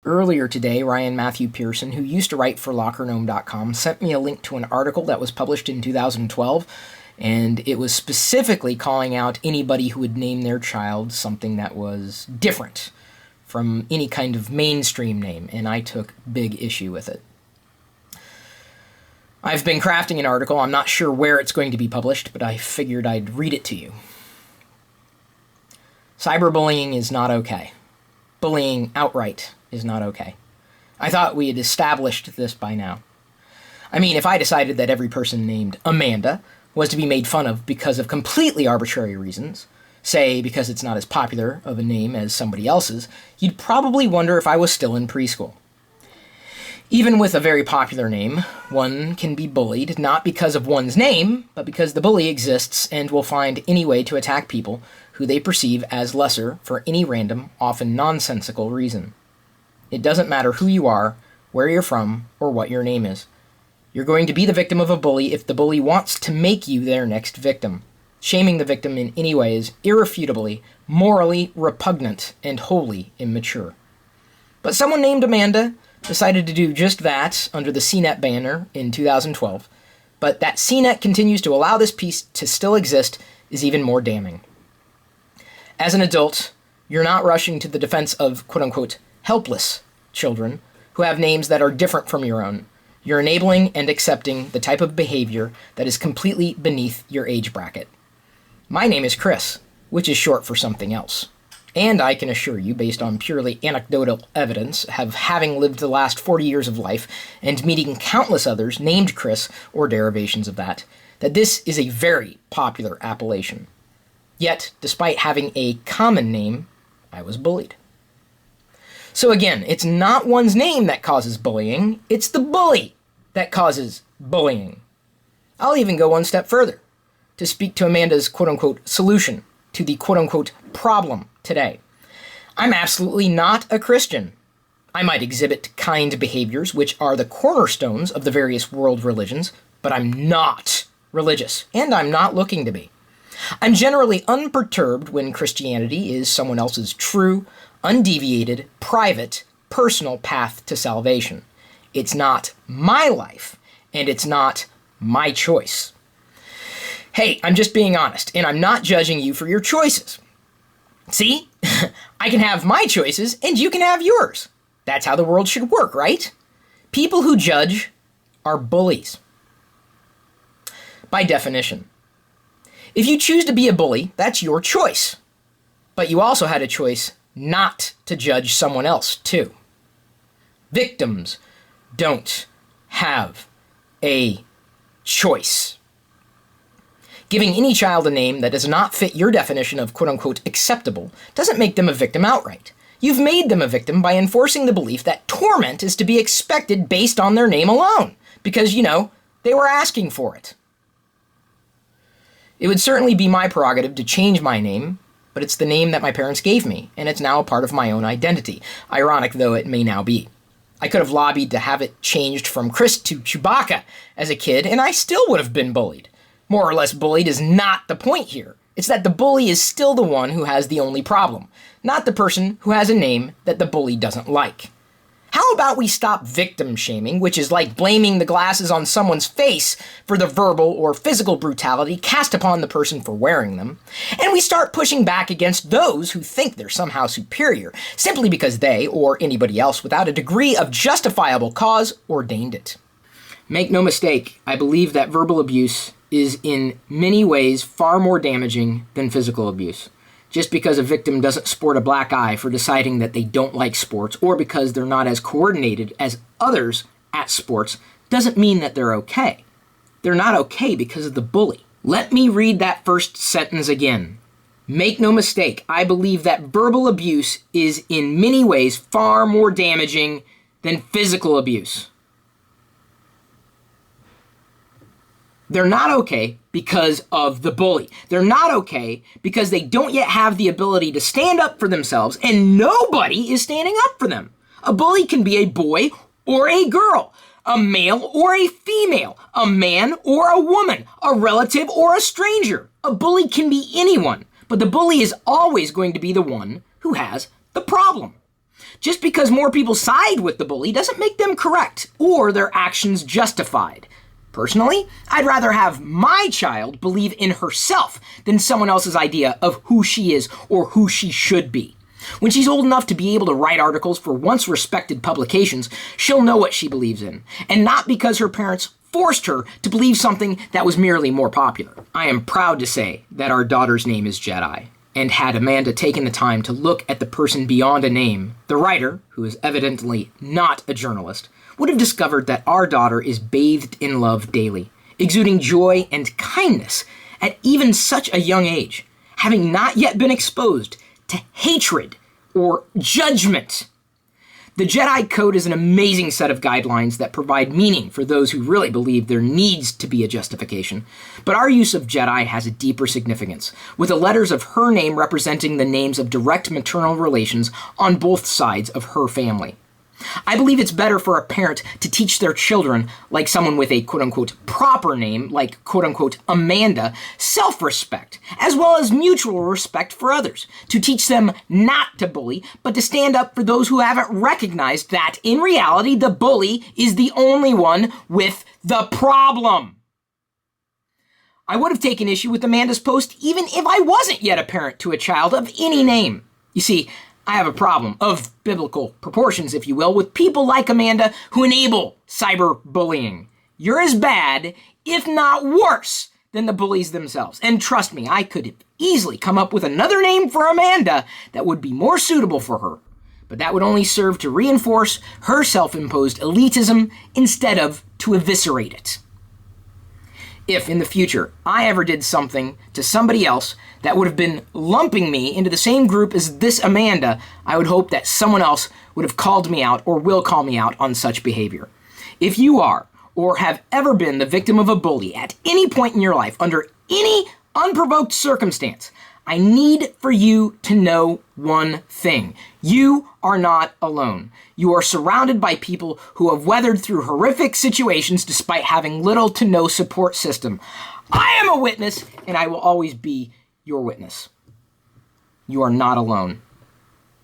Earlier today, Ryan Matthew Pearson, who used to write for LockerGnome.com, sent me a link to an article that was published in 2012, and it was specifically calling out anybody who would name their child something that was different from any kind of mainstream name, and I took big issue with it. I've been crafting an article. I'm not sure where it's going to be published, but I figured I'd read it to you. Cyberbullying is not okay. Bullying outright is not okay. I thought we had established this by now. I mean, if I decided that every person named Amanda was to be made fun of because of completely arbitrary reasons, say because it's not as popular of a name as somebody else's, you'd probably wonder if I was still in preschool. Even with a very popular name, one can be bullied not because of one's name, but because the bully exists and will find any way to attack people who they perceive as lesser for any random, often nonsensical reason. It doesn't matter who you are, where you're from, or what your name is. You're going to be the victim of a bully if the bully wants to make you their next victim. Shaming the victim in any way is irrefutably, morally repugnant, and wholly immature. But someone named Amanda decided to do just that under the CNET banner in 2012, but that CNET continues to allow this piece to still exist is even more damning. As an adult, you're not rushing to the defense of quote-unquote helpless children who have names that are different from your own. You're enabling and accepting the type of behavior that is completely beneath your age bracket. My name is Chris, which is short for something else. And I can assure you, based on purely anecdotal evidence of having lived the last 40 years of life and meeting countless others named Chris or derivations of that this is a very popular appellation. Yet, despite having a common name, I was bullied. So again, it's not one's name that causes bullying, it's the bully that causes bullying. I'll even go one step further to speak to Amanda's quote-unquote solution to the quote-unquote problem today. I'm absolutely not a Christian. I might exhibit kind behaviors, which are the cornerstones of the various world religions, but I'm not religious, and I'm not looking to be. I'm generally unperturbed when Christianity is someone else's true, undeviated, private, personal path to salvation. It's not my life, and it's not my choice. Hey, I'm just being honest, and I'm not judging you for your choices. See? I can have my choices, and you can have yours. That's how the world should work, right? People who judge are bullies. By definition. If you choose to be a bully, that's your choice. But you also had a choice not to judge someone else, too. Victims don't have a choice. Giving any child a name that does not fit your definition of quote-unquote acceptable doesn't make them a victim outright. You've made them a victim by enforcing the belief that torment is to be expected based on their name alone, because, they were asking for it. It would certainly be my prerogative to change my name, but it's the name that my parents gave me, and it's now a part of my own identity, ironic though it may now be. I could have lobbied to have it changed from Chris to Chewbacca as a kid, and I still would have been bullied. More or less bullied is not the point here. It's that the bully is still the one who has the only problem, not the person who has a name that the bully doesn't like. How about we stop victim shaming, which is like blaming the glasses on someone's face for the verbal or physical brutality cast upon the person for wearing them, and we start pushing back against those who think they're somehow superior, simply because they, or anybody else without a degree of justifiable cause, ordained it. Make no mistake, I believe that verbal abuse is in many ways far more damaging than physical abuse. Just because a victim doesn't sport a black eye for deciding that they don't like sports, or because they're not as coordinated as others at sports, doesn't mean that they're okay. They're not okay because of the bully. Let me read that first sentence again. Make no mistake, I believe that verbal abuse is in many ways far more damaging than physical abuse. They're not okay because of the bully. They're not okay because they don't yet have the ability to stand up for themselves, and nobody is standing up for them. A bully can be a boy or a girl, a male or a female, a man or a woman, a relative or a stranger. A bully can be anyone, but the bully is always going to be the one who has the problem. Just because more people side with the bully doesn't make them correct or their actions justified. Personally, I'd rather have my child believe in herself than someone else's idea of who she is or who she should be. When she's old enough to be able to write articles for once respected publications, she'll know what she believes in, and not because her parents forced her to believe something that was merely more popular. I am proud to say that our daughter's name is Jedi, and had Amanda taken the time to look at the person beyond a name, the writer, who is evidently not a journalist, would have discovered that our daughter is bathed in love daily, exuding joy and kindness at even such a young age, having not yet been exposed to hatred or judgment. The Jedi Code is an amazing set of guidelines that provide meaning for those who really believe there needs to be a justification. But our use of Jedi has a deeper significance, with the letters of her name representing the names of direct maternal relations on both sides of her family. I believe it's better for a parent to teach their children, like someone with a quote-unquote proper name, like quote-unquote Amanda, self-respect, as well as mutual respect for others, to teach them not to bully, but to stand up for those who haven't recognized that, in reality, the bully is the only one with the problem. I would have taken issue with Amanda's post even if I wasn't yet a parent to a child of any name. You see, I have a problem, of biblical proportions, if you will, with people like Amanda who enable cyberbullying. You're as bad, if not worse, than the bullies themselves. And trust me, I could easily come up with another name for Amanda that would be more suitable for her. But that would only serve to reinforce her self-imposed elitism instead of to eviscerate it. If, in the future, I ever did something to somebody else that would have been lumping me into the same group as this Amanda, I would hope that someone else would have called me out or will call me out on such behavior. If you are, or have ever been the victim of a bully at any point in your life, under any unprovoked circumstance, I need for you to know one thing. You are not alone. You are surrounded by people who have weathered through horrific situations despite having little to no support system. I am a witness, and I will always be your witness. You are not alone.